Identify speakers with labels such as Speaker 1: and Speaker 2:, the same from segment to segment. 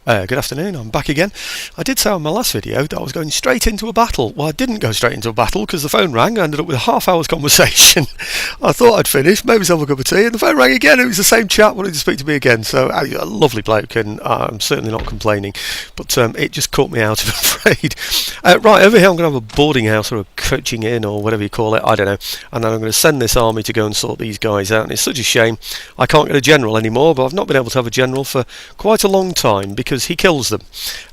Speaker 1: Good afternoon, I'm back again. I did say on my last video that I was going straight into a battle. Well, I didn't go straight into a battle because the phone rang. I ended up with a half-hour's conversation. I thought I'd finished, made myself a cup of tea, and the phone rang again. It was the same chap wanting to speak to me again. So, a lovely bloke, and I'm certainly not complaining. But it just caught me out, I'm afraid. Right, over here I'm going to have a boarding house or a coaching inn or whatever you call it, I don't know. And then I'm going to send this army to go and sort these guys out. And it's such a shame I can't get a general anymore, but I've not been able to have a general for quite a long time because he kills them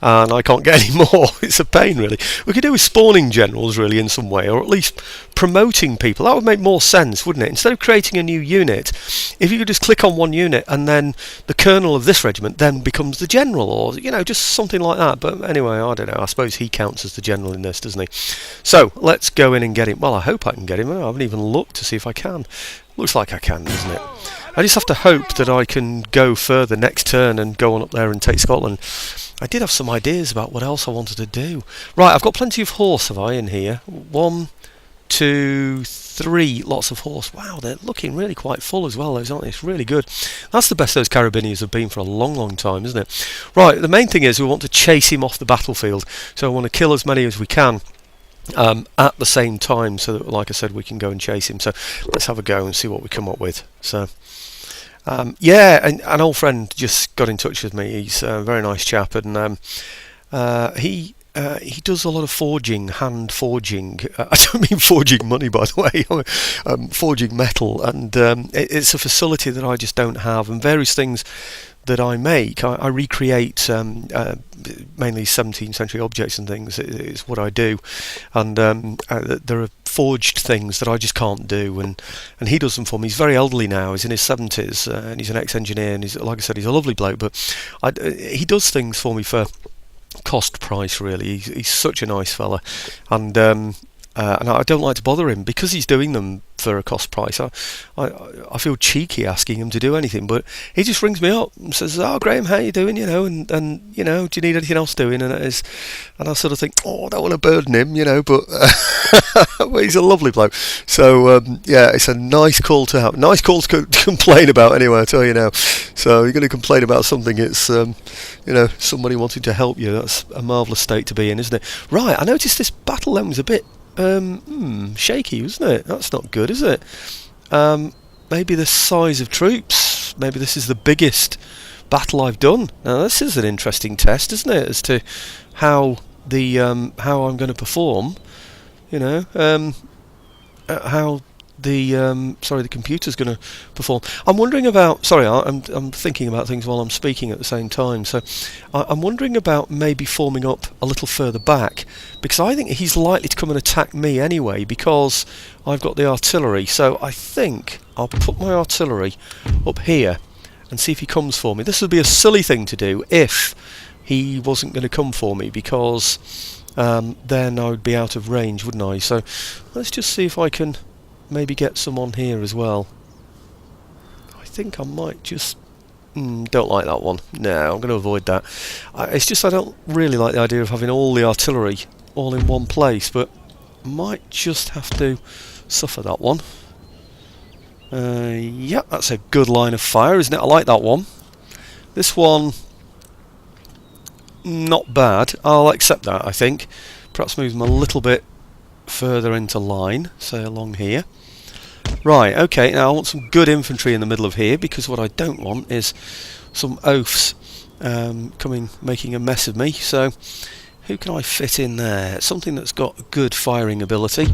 Speaker 1: and I can't get any more. It's a pain, really. We could do with spawning generals, really, in some way, or at least promoting people. That would make more sense, wouldn't it? Instead of creating a new unit, if you could just click on one unit and then the colonel of this regiment then becomes the general, or just something like that. But anyway, I don't know, I suppose he counts as the general in this, doesn't he? So let's go in and get him. Well, I hope I can get him. I haven't even looked to see if I can. Looks like I can, doesn't it? I just have to hope that I can go further next turn and go on up there and take Scotland. I did have some ideas about what else I wanted to do. Right, I've got plenty of horse, have I, in here? 1, 2, 3 lots of horse. Wow, they're looking really quite full as well, those, aren't they? It's really good. That's the best those Carabiniers have been for a long, long time, isn't it? Right, the main thing is we want to chase him off the battlefield. So I want to kill as many as we can. At the same time, so that, like I said, we can go and chase him. So let's have a go and see what we come up with. So yeah, an old friend just got in touch with me. He's a very nice chap, and he does a lot of forging, hand forging. I don't mean forging money, by the way. Forging metal, and it's a facility that I just don't have, and various things that I make, I recreate mainly 17th century objects and things. It's what I do, and there are forged things that I just can't do, and he does them for me. He's very elderly now. He's in his 70s, and he's an ex-engineer, and he's, like I said, he's a lovely bloke. But he does things for me for cost price, really. He's such a nice fella, and I don't like to bother him because he's doing them for a cost price. I feel cheeky asking him to do anything, but he just rings me up and says, "Oh, Graham, how you doing? And do you need anything else doing?" And I sort of think, "Oh, I don't want to burden him, but well, he's a lovely bloke." So yeah, it's a nice call to have, nice call to complain about. Anyway, I tell you now. So you're going to complain about something. It's somebody wanting to help you. That's a marvellous state to be in, isn't it? Right, I noticed this battle then was a bit shaky, wasn't it? That's not good, is it? Maybe the size of troops. Maybe this is the biggest battle I've done. Now this is an interesting test, isn't it, as to how how I'm going to perform. How the computer's going to perform. I'm wondering about. Sorry, I'm thinking about things while I'm speaking at the same time. So I'm wondering about maybe forming up a little further back, because I think he's likely to come and attack me anyway, because I've got the artillery. So I think I'll put my artillery up here and see if he comes for me. This would be a silly thing to do if he wasn't going to come for me, because then I would be out of range, wouldn't I? So let's just see if I can maybe get some on here as well. I think I might just don't like that one. No, I'm going to avoid that. It's just I don't really like the idea of having all the artillery all in one place, but I might just have to suffer that one. Yeah, that's a good line of fire, isn't it? I like that one. This one, not bad. I'll accept that, I think. Perhaps move them a little bit further into line, say along here. Right, okay, now I want some good infantry in the middle of here, because what I don't want is some oafs making a mess of me. So who can I fit in there? Something that's got good firing ability.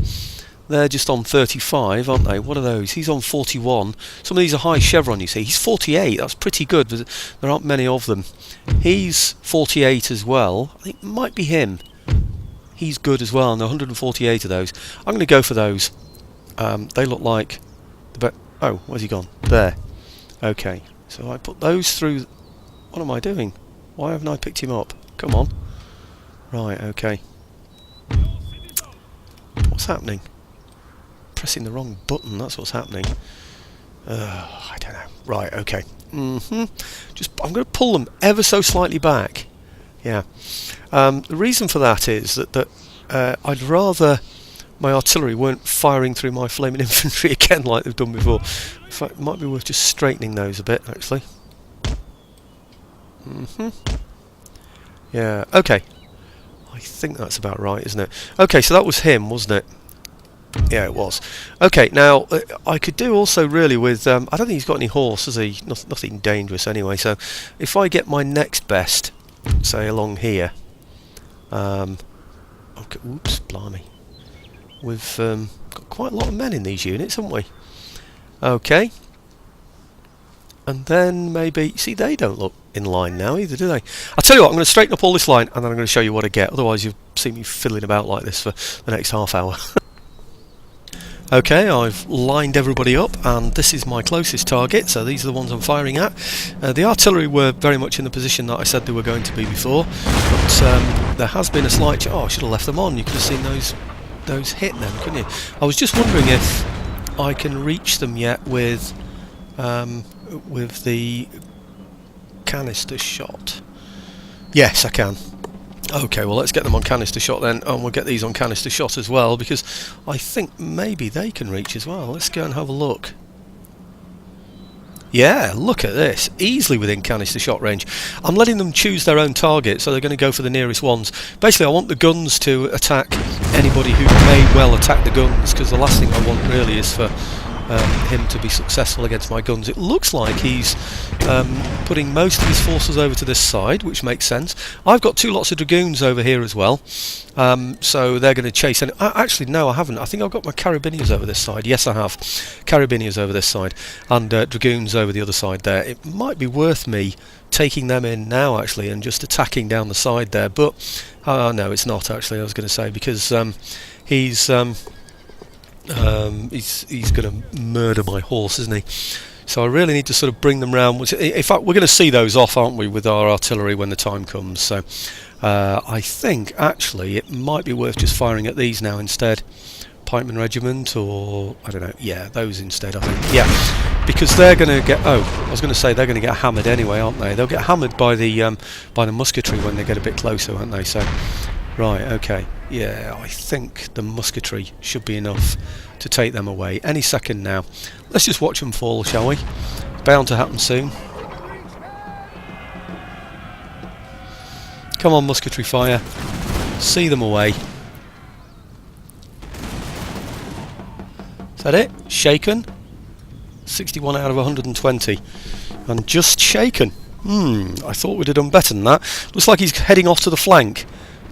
Speaker 1: They're just on 35, aren't they? What are those? He's on 41. Some of these are high chevron, you see. He's 48, that's pretty good. There aren't many of them. He's 48 as well. I think it might be him. He's good as well, and there are 148 of those. I'm going to go for those. They look like oh, where's he gone? There. Okay, so I put those through. What am I doing? Why haven't I picked him up? Come on. Right, okay. What's happening? Pressing the wrong button, that's what's happening. I don't know. Right, okay. I'm going to pull them ever so slightly back. Yeah. The reason for that is that I'd rather my artillery weren't firing through my flaming infantry again like they've done before. In fact, it might be worth just straightening those a bit, actually. Yeah, okay. I think that's about right, isn't it? Okay, so that was him, wasn't it? Yeah, it was. Okay, now I could do also really with I don't think he's got any horse, has he? Nothing dangerous anyway. So if I get my next best, say along here, okay, oops, blimey, we've got quite a lot of men in these units, haven't we? Okay, and then maybe see they don't look in line now either, do they? I'll tell you what, I'm going to straighten up all this line, and then I'm going to show you what I get. Otherwise, you'll see me fiddling about like this for the next half hour. Okay, I've lined everybody up, and this is my closest target, so these are the ones I'm firing at. The artillery were very much in the position that I said they were going to be before, but there has been a slight... Oh, I should have left them on. You could have seen those hit then, couldn't you? I was just wondering if I can reach them yet with the canister shot. Yes, I can. Okay, well let's get them on canister shot then, and we'll get these on canister shot as well, because I think maybe they can reach as well. Let's go and have a look. Yeah, look at this, easily within canister shot range. I'm letting them choose their own target, so they're going to go for the nearest ones. Basically I want the guns to attack anybody who may well attack the guns, because the last thing I want really is for him to be successful against my guns. It looks like he's putting most of his forces over to this side, which makes sense. I've got two lots of dragoons over here as well, so they're going to chase. Actually, no, I haven't. I think I've got my carabiniers over this side. Yes, I have. Carabiniers over this side, and dragoons over the other side there. It might be worth me taking them in now, actually, and just attacking down the side there. But no, it's not, actually, I was going to say, because he's going to murder my horse, isn't he? So I really need to sort of bring them round. In fact, we're going to see those off, aren't we, with our artillery when the time comes. So I think actually it might be worth just firing at these now instead. Pikeman Regiment, or I don't know. Yeah, those instead, I think. Yeah, because they're going to get. Oh, I was going to say they're going to get hammered anyway, aren't they? They'll get hammered by the musketry when they get a bit closer, won't they? So. Right, okay, yeah, I think the musketry should be enough to take them away any second now. Let's just watch them fall, shall we? It's bound to happen soon. Come on, musketry fire. See them away. Is that it? Shaken? 61 out of 120. And just shaken. I thought we'd have done better than that. Looks like he's heading off to the flank.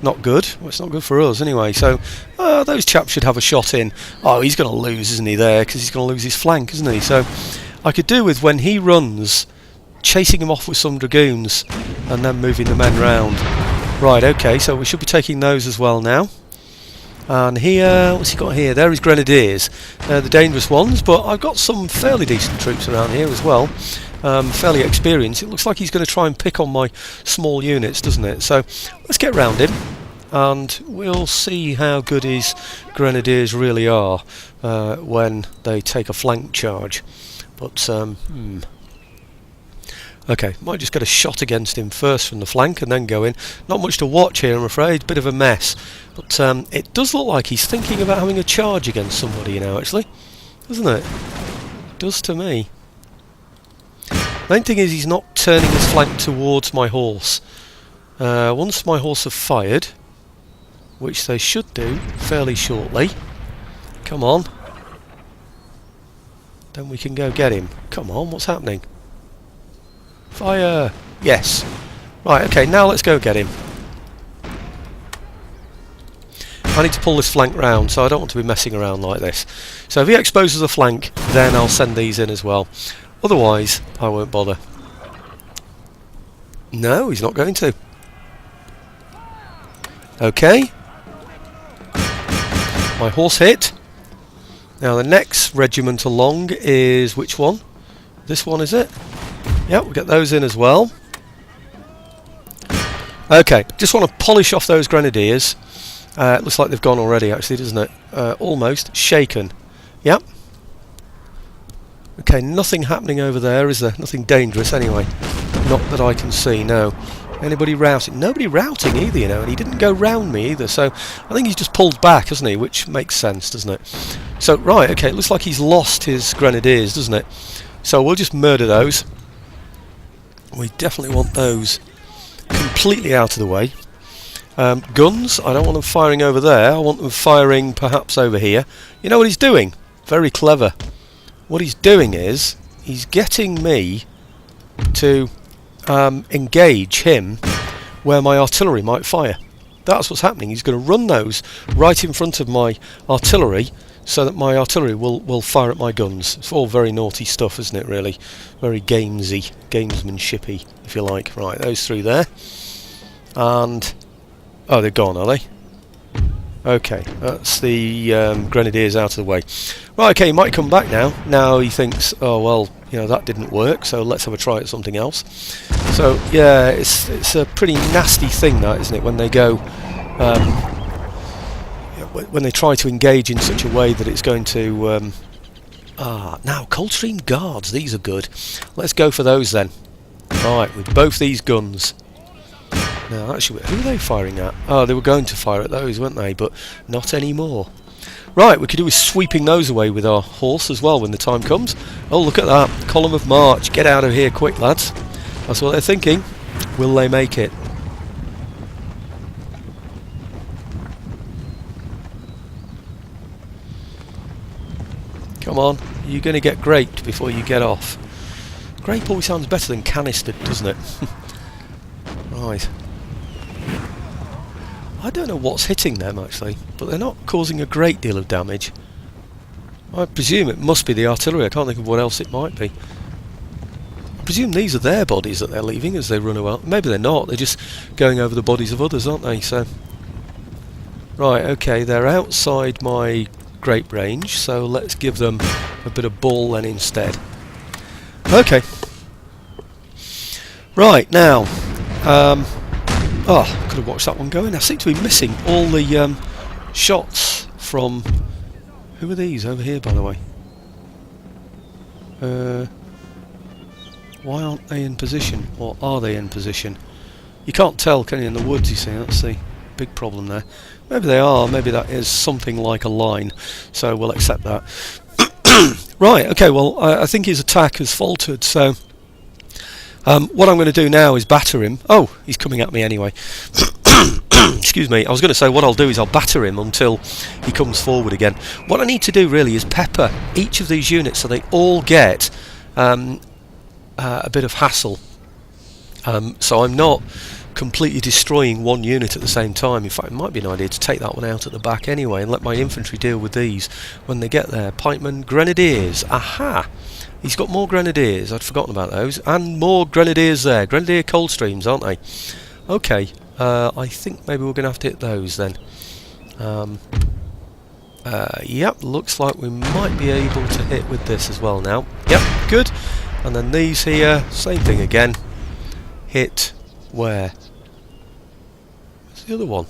Speaker 1: Not good. Well, it's not good for us anyway. So those chaps should have a shot in. Oh, he's going to lose, isn't he, there? Because he's going to lose his flank, isn't he? So I could do with, when he runs, chasing him off with some dragoons and then moving the men round. Right, okay, so we should be taking those as well now. And here, what's he got here? There is grenadiers. They're the dangerous ones, but I've got some fairly decent troops around here as well. Fairly experienced. It looks like he's going to try and pick on my small units, doesn't it? So let's get round him and we'll see how good his grenadiers really are when they take a flank charge. But okay, might just get a shot against him first from the flank and then go in. Not much to watch here, I'm afraid. Bit of a mess. But it does look like he's thinking about having a charge against somebody, you know, actually, doesn't it? It does to me. Main thing is he's not turning his flank towards my horse. Once my horse have fired, which they should do fairly shortly, come on, then we can go get him. Come on, what's happening? Fire! Yes. Right, okay, now let's go get him. I need to pull this flank round, so I don't want to be messing around like this. So if he exposes a flank, then I'll send these in as well. Otherwise, I won't bother. No, he's not going to. Okay. My horse hit. Now the next regiment along is which one? This one, is it? Yeah, we'll get those in as well. Okay, just want to polish off those grenadiers. It looks like they've gone already, actually, doesn't it? Almost. Shaken. Yep. Okay, nothing happening over there, is there? Nothing dangerous, anyway. Not that I can see, no. Anybody routing? Nobody routing either, you know, and he didn't go round me either, so I think he's just pulled back, hasn't he? Which makes sense, doesn't it? So, right, okay, it looks like he's lost his grenadiers, doesn't it? So we'll just murder those. We definitely want those completely out of the way. Guns, I don't want them firing over there. I want them firing perhaps over here. You know what he's doing? Very clever. What he's doing is he's getting me to engage him where my artillery might fire. That's what's happening. He's going to run those right in front of my artillery so that my artillery will fire at my guns. It's all very naughty stuff, isn't it, really? Very gamesy, gamesmanshipy, if you like. Right, those three there. And... oh, they're gone, are they? Okay, that's the grenadiers out of the way. Right, okay, he might come back now. Now he thinks, oh, well, you know, that didn't work, so let's have a try at something else. So, yeah, it's a pretty nasty thing, that, isn't it, when they go... when they try to engage in such a way that it's going to... now, Coldstream Guards, these are good. Let's go for those then. Right, with both these guns. Now, actually, who are they firing at? Oh, they were going to fire at those, weren't they? But not anymore. Right, we could do with sweeping those away with our horse as well when the time comes. Oh, look at that. Column of march. Get out of here quick, lads. That's what they're thinking. Will they make it? Come on. You're going to get graped before you get off. Grape always sounds better than canistered, doesn't it? Right. I don't know what's hitting them actually, but they're not causing a great deal of damage. I presume it must be the artillery. I can't think of what else it might be. I presume these are their bodies that they're leaving as they run away. Maybe they're not. They're just going over the bodies of others, aren't they? So, right, okay, they're outside my grape range, so let's give them a bit of ball then instead. Okay. Right, now... oh, could have watched that one going. I seem to be missing all the shots from... who are these over here, by the way? Why aren't they in position? Or are they in position? You can't tell, can you, in the woods, you see? That's the big problem there. Maybe they are. Maybe that is something like a line. So we'll accept that. Right, okay, well, I think his attack has faltered, so... what I'm going to do now is batter him. Oh, he's coming at me anyway. Excuse me. I was going to say what I'll do is I'll batter him until he comes forward again. What I need to do really is pepper each of these units so they all get a bit of hassle. So I'm not completely destroying one unit at the same time. In fact, it might be an idea to take that one out at the back anyway and let my infantry deal with these when they get there. Pikemen, Grenadiers. Aha! He's got more Grenadiers, I'd forgotten about those, and more Grenadiers there. Grenadier Coldstreams, aren't they? Okay, I think maybe we're going to have to hit those then. Yep, looks like we might be able to hit with this as well now. Yep, good. And then these here, same thing again. Hit where? Where's the other one?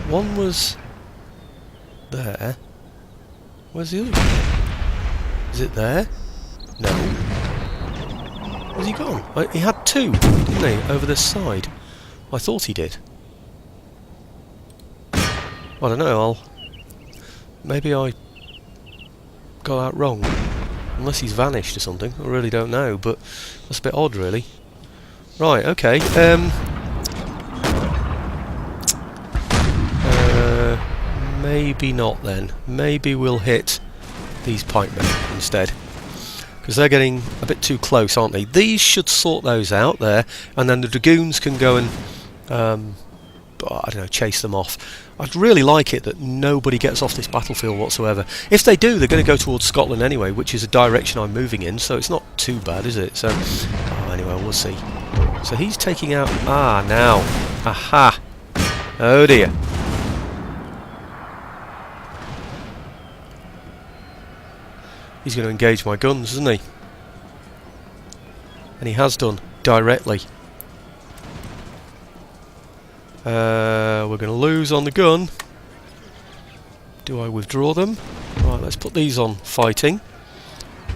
Speaker 1: One was there. Where's the other one? Is it there? No. Where's he gone? He had two, didn't he, over this side? I thought he did. I don't know, maybe I got that wrong. Unless he's vanished or something, I really don't know, but that's a bit odd really. Right, okay, maybe not then. Maybe we'll hit these pikemen instead. Because they're getting a bit too close, aren't they? These should sort those out there, and then the dragoons can go and, I don't know, chase them off. I'd really like it that nobody gets off this battlefield whatsoever. If they do, they're going to go towards Scotland anyway, which is a direction I'm moving in, so it's not too bad, is it? So, anyway, we'll see. So he's taking out... ah, now. Aha! Oh dear. He's going to engage my guns, isn't he? And he has done, directly. We're going to lose on the gun. Do I withdraw them? Right, let's put these on fighting.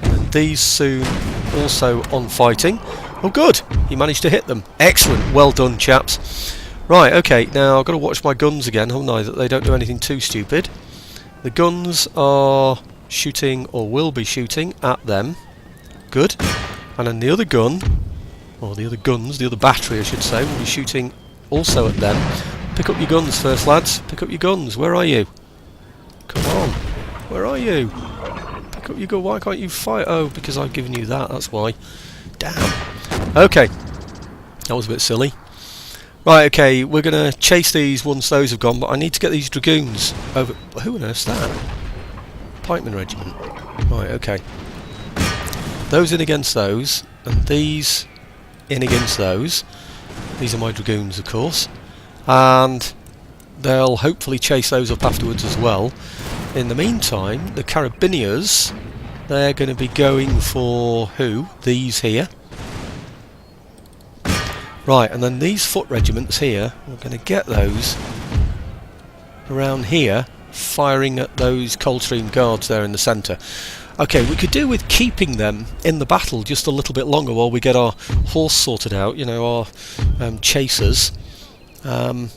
Speaker 1: And these soon also on fighting. Oh good, he managed to hit them. Excellent, well done chaps. Right, okay, now I've got to watch my guns again, haven't I, that they don't do anything too stupid. The guns are shooting, or will be shooting, at them. Good. And then the other gun, or the other guns, the other battery I should say, will be shooting also at them. Pick up your guns first, lads. Pick up your guns. Where are you? Come on. Where are you? Pick up your gun. Why can't you fight? Oh, because I've given you that. That's why. Damn. Okay. That was a bit silly. Right, okay. We're going to chase these once those have gone, but I need to get these dragoons over... Who on earth's that? Pikeman Regiment. Right, okay. Those in against those, and these in against those. These are my dragoons, of course. And they'll hopefully chase those up afterwards as well. In the meantime, the Carabiniers, they're going to be going for who? These here. Right, and then these foot regiments here, we're going to get those around here, firing at those Coldstream Guards there in the centre. Okay, we could do with keeping them in the battle just a little bit longer while we get our horse sorted out, you know, our chasers. Right,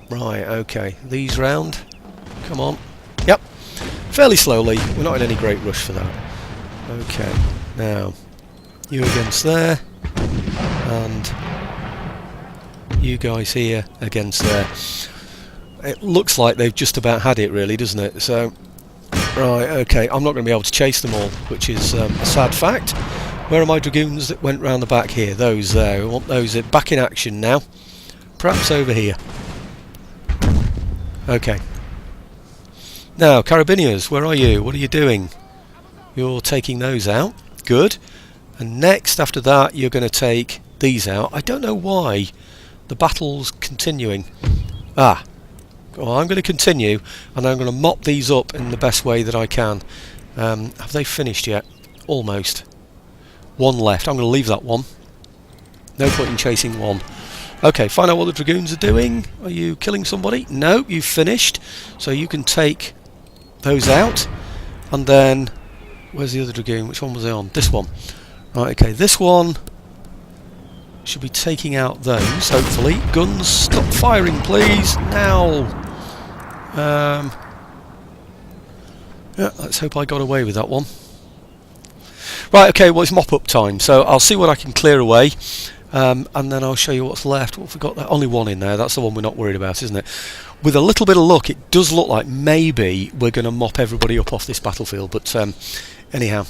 Speaker 1: okay, these round. Come on. Yep, fairly slowly. We're not in any great rush for that. Okay, now, you against there, and you guys here against there. It looks like they've just about had it, really, doesn't it? So... Right, okay, I'm not going to be able to chase them all, which is a sad fact. Where are my dragoons that went round the back here? Those there. We want those back in action now. Perhaps over here. Okay. Now, Carabiniers, where are you? What are you doing? You're taking those out. Good. And next, after that, you're going to take these out. I don't know why the battle's continuing. Ah. Well, I'm going to continue, and I'm going to mop these up in the best way that I can. Have they finished yet? Almost. One left. I'm going to leave that one. No point in chasing one. Okay, find out what the dragoons are doing. Are you killing somebody? No, you've finished. So you can take those out. And then, where's the other dragoon? Which one was I on? This one. Right, okay, this one should be taking out those, hopefully. Guns, stop firing, please. Now. Yeah, let's hope I got away with that one. Right, okay, well, it's mop-up time, so I'll see what I can clear away, and then I'll show you what's left. What have we got there? Only one in there. That's the one we're not worried about, isn't it? With a little bit of luck, it does look like maybe we're going to mop everybody up off this battlefield, but anyhow,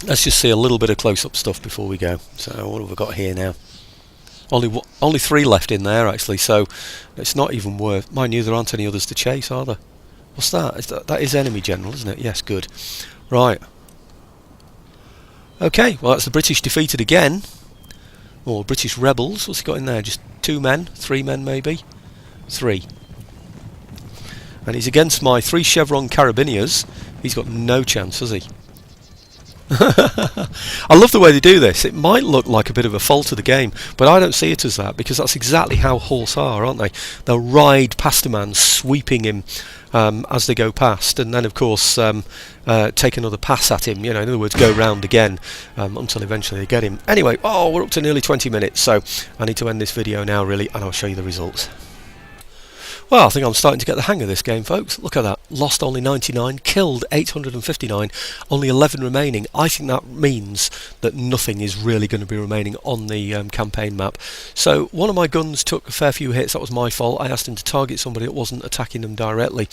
Speaker 1: let's just see a little bit of close-up stuff before we go. So what have we got here now? Only 3 left in there, actually, so it's not even worth... Mind you, there aren't any others to chase, are there? What's that? That is enemy general, isn't it? Yes, good. Right. Okay, well, that's the British defeated again. Or British rebels. What's he got in there? Just 2 men? 3 men, maybe? 3. And he's against my 3 chevron Carabiniers. He's got no chance, has he? I love the way they do this. It might look like a bit of a fault of the game, but I don't see it as that, because that's exactly how horse are, aren't they? They'll ride past a man, sweeping him as they go past, and then of course take another pass at him, you know, in other words, go round again until eventually they get him. Anyway, we're up to nearly 20 minutes, so I need to end this video now, really, and I'll show you the results. Well, I think I'm starting to get the hang of this game, folks. Look at that. Lost only 99, killed 859, only 11 remaining. I think that means that nothing is really going to be remaining on the campaign map. So one of my guns took a fair few hits. That was my fault. I asked him to target somebody that wasn't attacking them directly.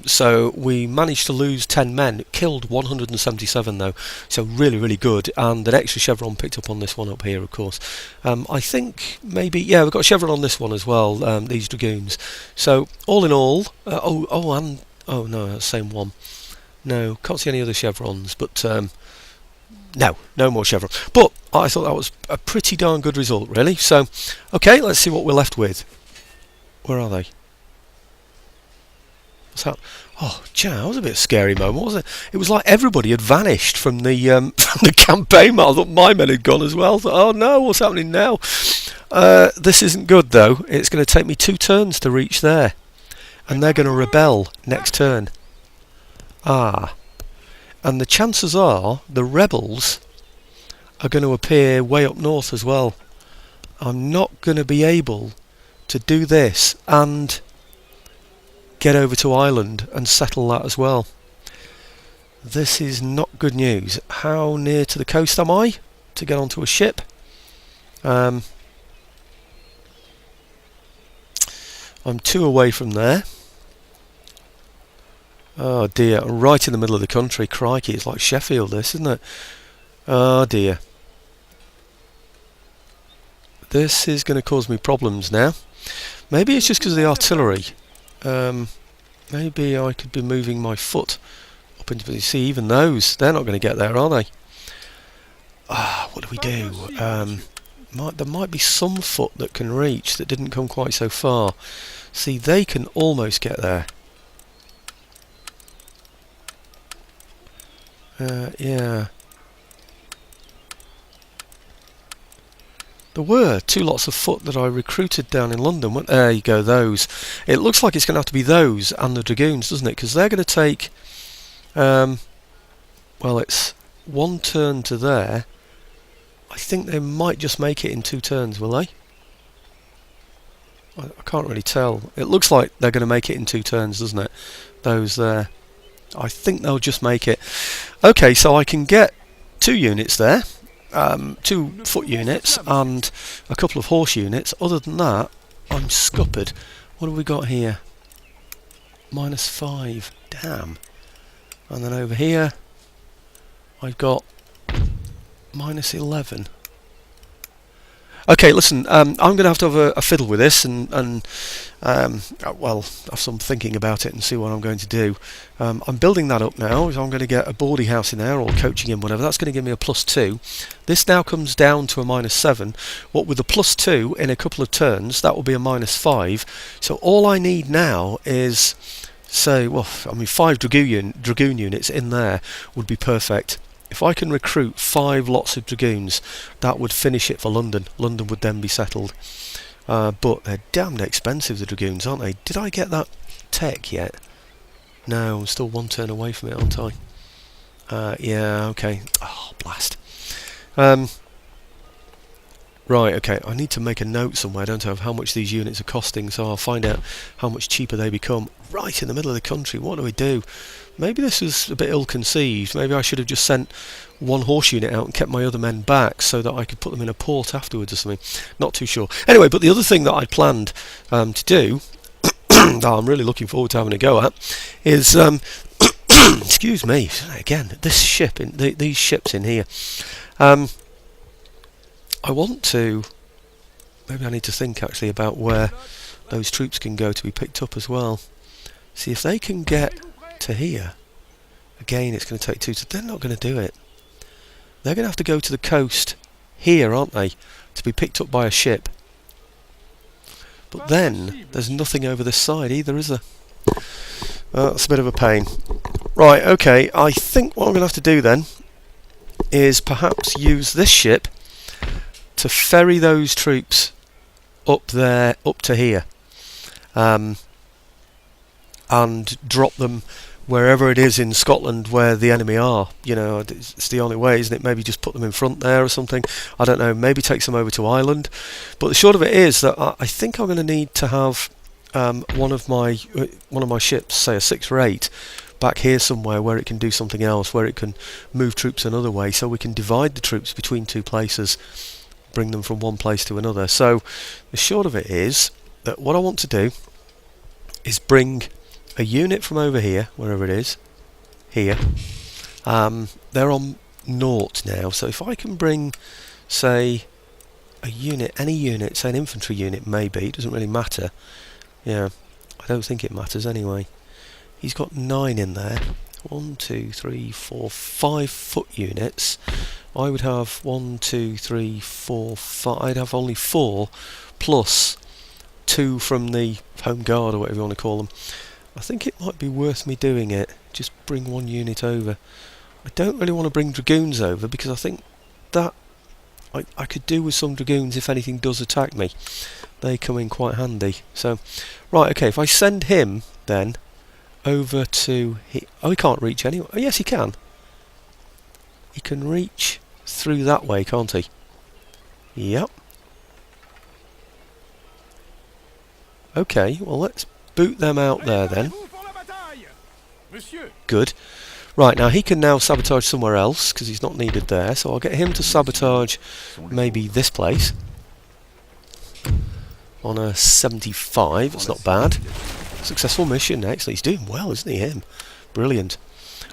Speaker 1: So we managed to lose 10 men. Killed 177 though. So really, really good. And an extra chevron picked up on this one up here, of course. I think maybe, yeah, we've got a chevron on this one as well, these dragoons. So all in all, oh no, that's the same one. No, can't see any other chevrons, but no more chevrons. But I thought that was a pretty darn good result, really. So, okay, let's see what we're left with. Where are they? What's that? Oh, gee, that was a bit of a scary moment, wasn't it? It was like everybody had vanished from the from the campaign map. I thought my men had gone as well. I thought, oh no, what's happening now? This isn't good though. It's going to take me 2 turns to reach there, and they're going to rebel next turn. And the chances are the rebels are going to appear way up north as well. I'm not going to be able to do this and get over to Ireland and settle that as well. This is not good news. How near to the coast am I? to get onto a ship. I'm 2 away from there. Oh dear, I'm right in the middle of the country. Crikey, it's like Sheffield this, isn't it? Oh dear. This is going to cause me problems now. Maybe it's just because of the artillery. Maybe I could be moving my foot up into... You see, even those, they're not going to get there, are they? What do we do? There might be some foot that can reach that didn't come quite so far. See, they can almost get there. Yeah. There were 2 lots of foot that I recruited down in London. There you go, those. It looks like it's going to have to be those and the dragoons, doesn't it? Because they're going to take... well, it's 1 turn to there. I think they might just make it in 2 turns, will they? I can't really tell. It looks like they're going to make it in 2 turns, doesn't it? Those there. I think they'll just make it. Okay, so I can get 2 units there. 2 foot units and a couple of horse units. Other than that, I'm scuppered. What have we got here? -5. Damn. And then over here, I've got -11. Okay, listen, I'm going to have a fiddle with this and well, have some thinking about it and see what I'm going to do. I'm building that up now. So I'm going to get a boarding house in there or coaching in, whatever. That's going to give me a +2. This now comes down to a -7. What with a +2 in a couple of turns, that will be a -5. So all I need now is, say, well, I mean, 5 dragoon units in there would be perfect. If I can recruit 5 lots of dragoons, that would finish it for London. London would then be settled. But they're damned expensive, the dragoons, aren't they? Did I get that tech yet? No, I'm still 1 turn away from it, aren't I? Yeah, okay. Oh, blast. Right, okay, I need to make a note somewhere, don't I, of how much these units are costing, so I'll find out how much cheaper they become. Right in the middle of the country, what do we do? Maybe this was a bit ill-conceived. Maybe I should have just sent 1 horse unit out and kept my other men back so that I could put them in a port afterwards or something. Not too sure. Anyway, but the other thing that I'd planned to do, that I'm really looking forward to having a go at, is... excuse me, again, this ship, these ships in here. I want to... Maybe I need to think actually about where those troops can go to be picked up as well. See, if they can get to here, again it's going to take 2 to... They're not going to do it. They're going to have to go to the coast here, aren't they, to be picked up by a ship. But then there's nothing over this side either, is there? That's a bit of a pain. Right, okay, I think what I'm going to have to do then is perhaps use this ship to ferry those troops up there, up to here, and drop them wherever it is in Scotland where the enemy are. You know, it's the only way, isn't it? Maybe just put them in front there or something. I don't know. Maybe take some over to Ireland. But the short of it is that I think I'm going to need to have one of my ships, say a 6 or 8, back here somewhere where it can do something else, where it can move troops another way, so we can divide the troops between 2 places, bring them from one place to another. So the short of it is that what I want to do is bring a unit from over here, wherever it is, here. They're on 0 now, so if I can bring, say, a unit, any unit, say an infantry unit maybe, it doesn't really matter. Yeah, I don't think it matters anyway. He's got 9 in there. 1, 2, 3, 4, 5 foot units. I would have 1, 2, 3, 4, 5. I'd have only 4 plus 2 from the home guard or whatever you want to call them. I think it might be worth me doing it. Just bring 1 unit over. I don't really want to bring dragoons over because I think that I could do with some dragoons if anything does attack me. They come in quite handy. So, right, okay, if I send him then over to... Oh, he can't reach anywhere. Oh, yes, he can. He can reach through that way, can't he? Yep. Okay, well, let's boot them out there then. Good. Right, now he can now sabotage somewhere else because he's not needed there, so I'll get him to sabotage maybe this place on a 75. It's not bad. Successful mission. Excellent. He's doing well, isn't he, him? Brilliant.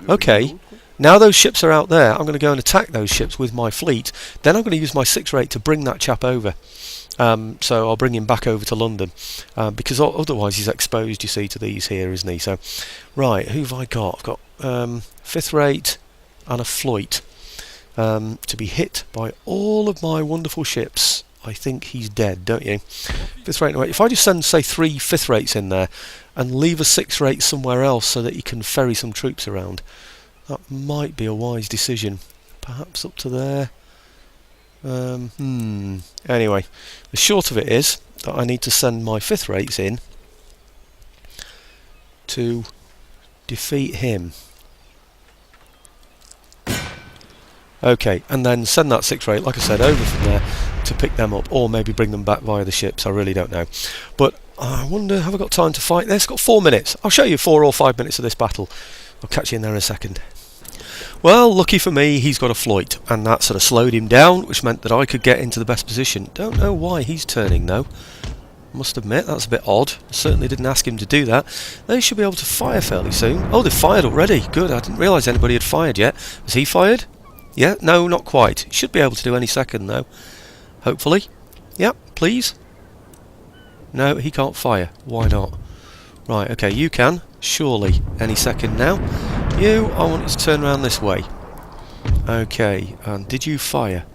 Speaker 1: Okay, now those ships are out there, I'm going to go and attack those ships with my fleet. Then I'm going to use my 6 rate to bring that chap over. So I'll bring him back over to London, because otherwise he's exposed, you see, to these here, isn't he? So, right, who have I got? I've got 5th rate and a Floyd to be hit by all of my wonderful ships. I think he's dead, don't you? 5th rate. If I just send, say, 3 5th rates in there and leave a 6 rate somewhere else so that you can ferry some troops around, that might be a wise decision. Perhaps up to there. Anyway, the short of it is that I need to send my 5th rates in to defeat him. Okay, and then send that 6 rate, like I said, over from there to pick them up, or maybe bring them back via the ships. I really don't know. But I wonder, have I got time to fight this? Got 4 minutes. I'll show you 4 or 5 minutes of this battle. I'll catch you in there in a second. Well, lucky for me, he's got a Floyd, and that sort of slowed him down, which meant that I could get into the best position. Don't know why he's turning, though. Must admit, that's a bit odd. I certainly didn't ask him to do that. They should be able to fire fairly soon. Oh, they've fired already. Good, I didn't realise anybody had fired yet. Has he fired? Yeah, no, not quite. Should be able to do any second, though. Hopefully. Yep, please. No, he can't fire. Why not? Right, okay, you can. Surely, any second now. You, I want you to turn around this way. Okay, and did you fire?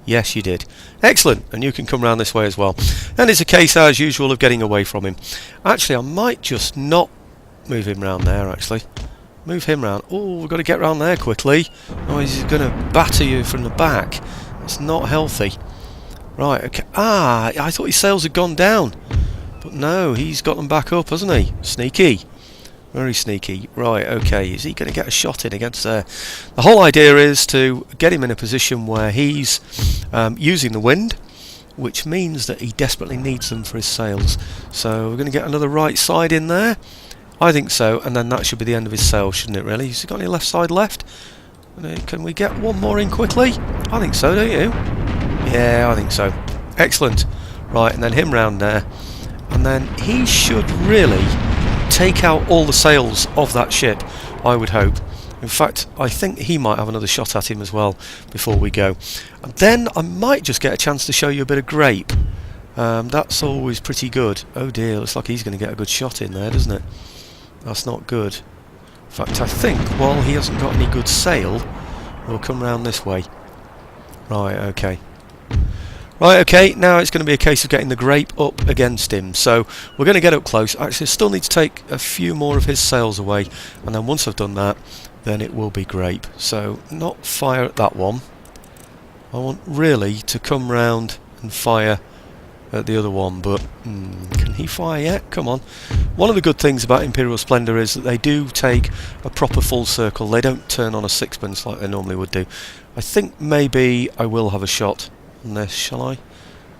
Speaker 1: Yes, you did. Excellent, and you can come round this way as well. And it's a case, as usual, of getting away from him. Actually, I might just not move him round there, actually. Move him round. Oh, we've got to get round there quickly. Oh, he's going to batter you from the back. It's not healthy. Right, okay. Ah, I thought his sails had gone down. But no, he's got them back up, hasn't he? Sneaky. Very sneaky. Right, okay. Is he going to get a shot in against there? The whole idea is to get him in a position where he's using the wind, which means that he desperately needs them for his sails. So we're going to get another right side in there. I think so, and then that should be the end of his sail, shouldn't it, really? Has he got any left side left? Can we get one more in quickly? I think so, don't you? Yeah, I think so. Excellent. Right, and then him round there. And then he should really take out all the sails of that ship, I would hope. In fact, I think he might have another shot at him as well before we go. And then I might just get a chance to show you a bit of grape. That's always pretty good. Oh dear, looks like he's going to get a good shot in there, doesn't it? That's not good. In fact, I think while he hasn't got any good sail, we'll come round this way. Right, okay. Right, okay, now it's going to be a case of getting the grape up against him. So we're going to get up close. Actually, I still need to take a few more of his sails away, and then once I've done that, then it will be grape. So not fire at that one. I want really to come round and fire at the other one, but can he fire yet? Come on. One of the good things about Imperial Splendour is that they do take a proper full circle. They don't turn on a sixpence like they normally would do. I think maybe I will have a shot on this, shall I?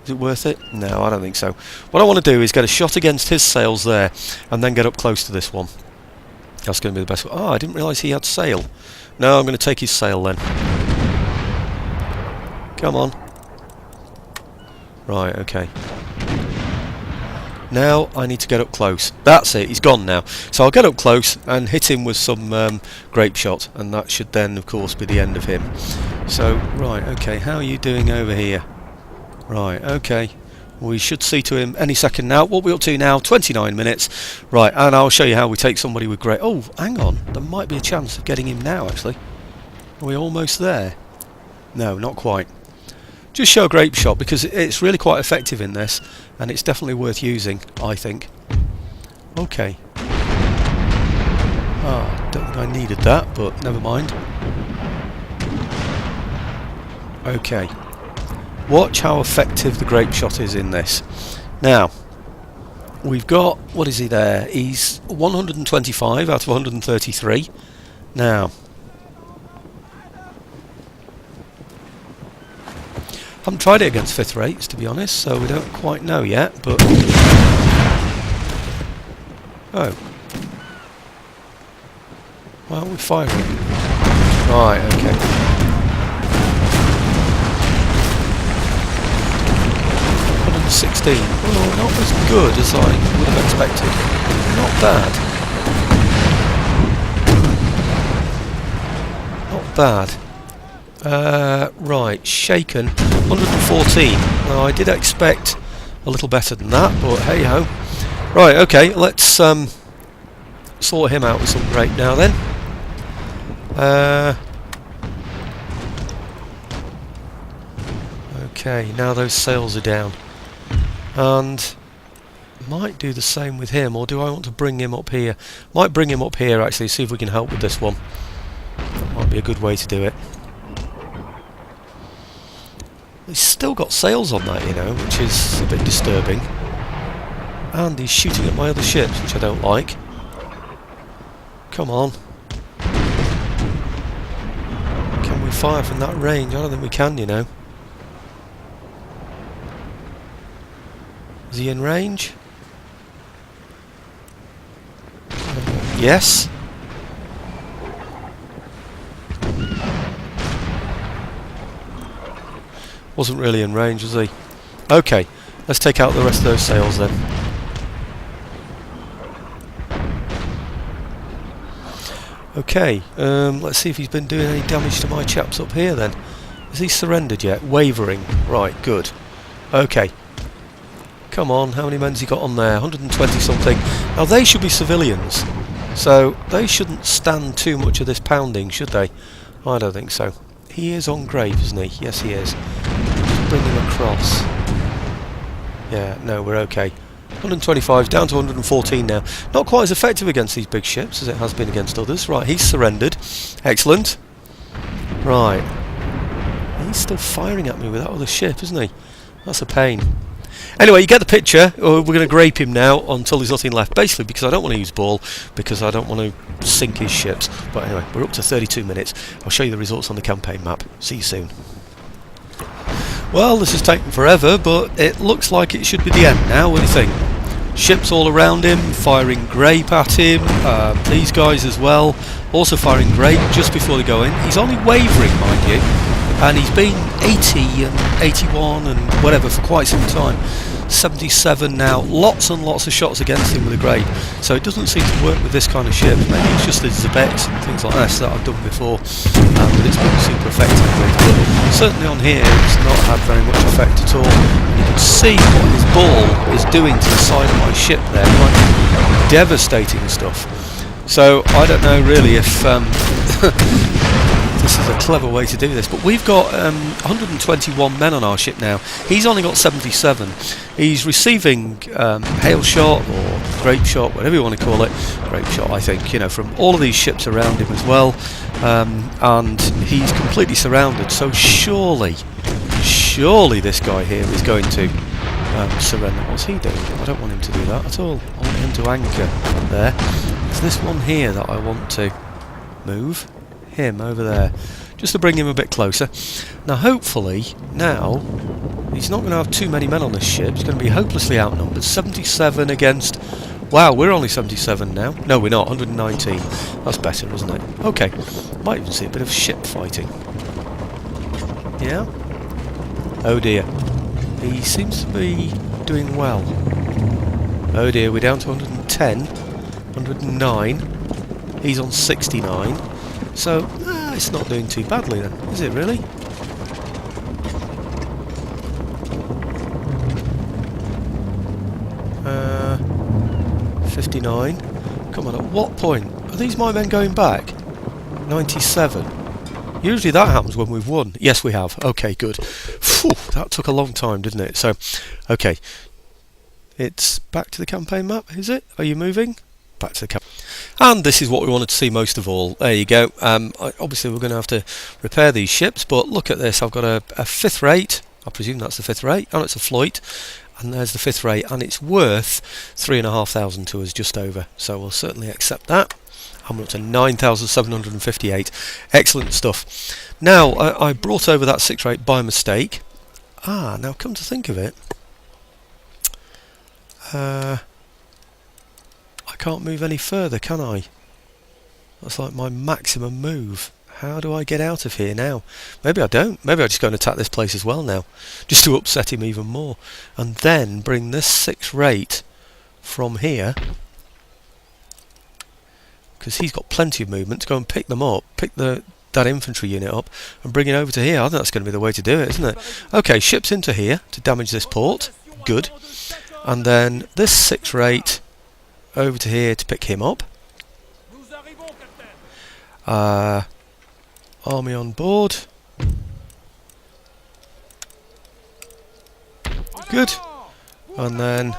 Speaker 1: Is it worth it? No, I don't think so. What I want to do is get a shot against his sails there, and then get up close to this one. That's going to be the best one. Oh, I didn't realise he had sail. No, I'm going to take his sail then. Come on. Right, okay. Now I need to get up close. That's it, he's gone now. So I'll get up close and hit him with some grape shot, and that should then, of course, be the end of him. So, right, okay, how are you doing over here? Right, okay. We should see to him any second now. What are we up to now? 29 minutes. Right, and I'll show you how we take somebody with grape... Oh, hang on. There might be a chance of getting him now, actually. Are we almost there? No, not quite. Just show a grape shot, because it's really quite effective in this, and it's definitely worth using, I think. Okay. Ah, don't think I needed that, but never mind. Okay. Watch how effective the grape shot is in this. Now, we've got, what is he there? He's 125 out of 133. Now, haven't tried it against fifth rates, to be honest, so we don't quite know yet, but... Oh. Well, we're firing. Right, okay. 116. Well, not as good as I would have expected. Not bad. Not bad. Right, shaken. 114. Now, I did expect a little better than that, but hey ho. Right, okay, let's sort him out with some grape now then. Okay, now those sails are down. And might do the same with him, or do I want to bring him up here? Might bring him up here actually, see if we can help with this one. That might be a good way to do it. He's still got sails on that, you know, which is a bit disturbing. And he's shooting at my other ships, which I don't like. Come on. Can we fire from that range? I don't think we can, you know. Is he in range? Yes. Wasn't really in range, was he? Okay, let's take out the rest of those sails then. Okay, let's see if he's been doing any damage to my chaps up here then. Has he surrendered yet? Wavering. Right, good. Okay. Come on, how many men's he got on there? 120 something. Now they should be civilians, so they shouldn't stand too much of this pounding, should they? I don't think so. He is on grape, isn't he? Yes, he is. Just bring him across. Yeah, no, we're okay. 125 down to 114 now. Not quite as effective against these big ships as it has been against others. Right, he's surrendered. Excellent. Right. He's still firing at me with that other ship, isn't he? That's a pain. Anyway, you get the picture. We're going to grape him now until there's nothing left. Basically, because I don't want to use ball, because I don't want to sink his ships. But anyway, we're up to 32 minutes. I'll show you the results on the campaign map. See you soon. Well, this has taken forever, but it looks like it should be the end now. What do you think? Ships all around him, firing grape at him. These guys as well, also firing grape just before they go in. He's only wavering, mind you. And he's been 80 and 81 and whatever for quite some time. 77 now, lots and lots of shots against him with a grape. So it doesn't seem to work with this kind of ship. Maybe it's just the Zebex and things like this that I've done before that it's been super effective with. But certainly on here it's not had very much effect at all. You can see what his ball is doing to the side of my ship there, like devastating stuff. So I don't know really if this is a clever way to do this, but we've got 121 men on our ship now. He's only got 77. He's receiving hail shot or grape shot, whatever you want to call it. Grape shot, I think, you know, from all of these ships around him as well. And he's completely surrounded. So surely this guy here is going to surrender. What's he doing? I don't want him to do that at all. I want him to anchor there. It's this one here that I want to move. Him over there, just to bring him a bit closer. Now hopefully now he's not going to have too many men on this ship. He's going to be hopelessly outnumbered. 77 against, wow, we're only 77 now. No, we're not. 119. That's better, isn't it? Okay, might even see a bit of ship fighting. Yeah. Oh dear, he seems to be doing well. Oh dear, we're down to 110, 109. He's on 69. So, it's not doing too badly then, is it really? Uh, 59. Come on, at what point? Are these my men going back? 97. Usually that happens when we've won. Yes, we have. Okay, good. Phew, that took a long time, didn't it? So, okay. It's back to the campaign map, is it? Are you moving? Back to the campaign. And this is what we wanted to see most of all. There you go. Obviously we're going to have to repair these ships, but look at this. I've got a 5th rate. I presume that's the 5th rate. Oh, it's a Floyd. And there's the 5th rate, and it's worth 3,500 to us, just over. So we'll certainly accept that. And we're up to 9,758. Excellent stuff. Now, I brought over that 6th rate by mistake. Now come to think of it, I can't move any further, can I? That's like my maximum move. How do I get out of here now? Maybe I don't. Maybe I just go and attack this place as well now, just to upset him even more, and then bring this 6 rate from here, because he's got plenty of movement to go and pick them up, pick that infantry unit up and bring it over to here. I think that's going to be the way to do it, isn't it? Okay, ships into here to damage this port. Good. And then this 6 rate over to here to pick him up. Army on board. Good. And then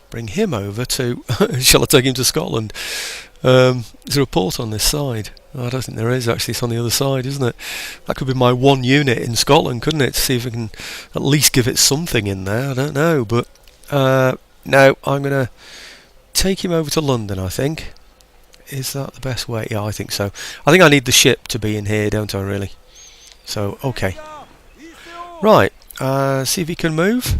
Speaker 1: bring him over to... Shall I take him to Scotland? Is there a port on this side? Oh, I don't think there is, actually. It's on the other side, isn't it? That could be my one unit in Scotland, couldn't it? To see if we can at least give it something in there. I don't know, but no, I'm going to take him over to London, I think. Is that the best way? Yeah, I think so. I think I need the ship to be in here, don't I, really? So, okay. Right, see if he can move.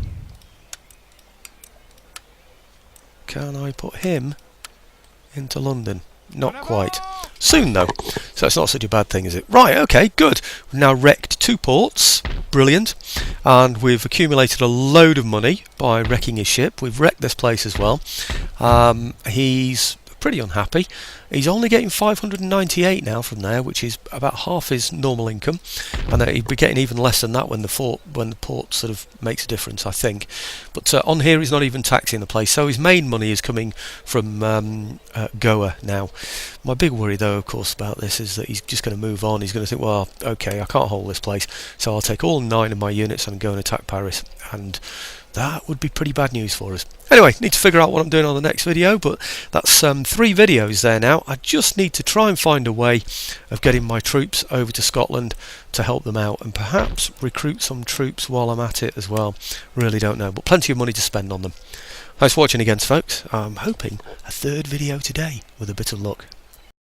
Speaker 1: Can I put him into London? Not quite. Soon, though. So it's not such a bad thing, is it? Right, okay, good. We've now wrecked 2 ports. Brilliant. And we've accumulated a load of money by wrecking his ship. We've wrecked this place as well. He's pretty unhappy. He's only getting 598 now from there, which is about half his normal income, and he'd be getting even less than that when the port sort of makes a difference, I think. But on here he's not even taxing the place, so his main money is coming from Goa now. My big worry, though, of course, about this is that he's just going to move on. He's going to think, well, okay, I can't hold this place, so I'll take all 9 of my units and go and attack Paris, and that would be pretty bad news for us. Anyway, need to figure out what I'm doing on the next video, but that's 3 videos there now. I just need to try and find a way of getting my troops over to Scotland to help them out, and perhaps recruit some troops while I'm at it as well. Really don't know, but plenty of money to spend on them. Thanks for watching again, folks. I'm hoping a 3rd video today with a bit of luck.